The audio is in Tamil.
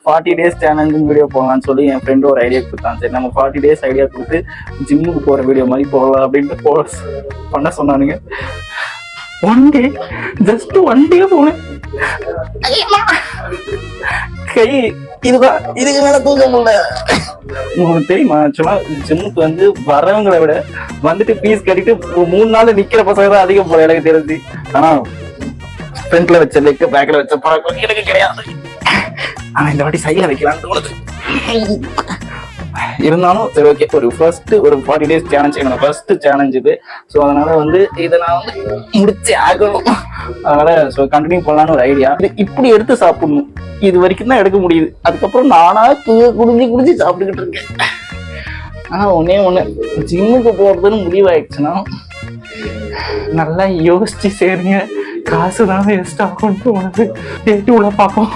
40 days சேலஞ்ச் வீடியோ போடலாம்னு சொல்லி என் ஃப்ரெண்டு ஒரு ஐடியா கொடுத்தான். சரி நம்ம 40 days ஐடியா கொடுத்து ஜிம்முக்கு போற வீடியோ மாதிரி போடலாம் அப்படின்ட்டு பண்ண சொன்னானுங்க. ஜஸ்ட் ஒன் டே போனேன். கை இதுதான், இதுக்கு மேல தூக்க முடியல. உங்களுக்கு தெரியுமா, ஆக்சுவலா ஜிம்முக்கு வந்து வரவங்களை விட வந்துட்டு ஃபீஸ் கட்டிட்டு 3 நாள் நிக்கிற பசங்க தான் அதிகம் போல எனக்கு தெரிஞ்சு. ஆனா ஃப்ரண்ட்ல வச்ச லெக் பேக்ல வச்ச பழக்கம் எனக்கு கிடையாது. ஆனா இந்த வாட்டி சைட்ல வைக்கலாம்னு தோணுது. இருந்தாலும் சரி ஓகே, ஒரு 40 days சேலஞ்ச் என்னோட ஃபர்ஸ்ட் சேலஞ்ச் இது. ஸோ அதனால வந்து இதை நான் வந்து முடிச்சே ஆகணும். அதனால ஸோ கண்டினியூ பண்ணலான்னு ஒரு ஐடியா. இது இப்படி எடுத்து சாப்பிடணும், இது வரைக்கும் தான் எடுக்க முடியுது. அதுக்கப்புறம் நானா குடிஞ்சு சாப்பிட்டுக்கிட்டு இருக்கேன். ஆனா ஒண்ணு ஜிம்முக்கு போறதுன்னு முடிவாயிடுச்சுன்னா நல்லா யோசிச்சு சேருங்க. காசு தான் வேஸ்ட் ஆகும்னு தோணுது. டேட்டு உள்ள பார்ப்போம்.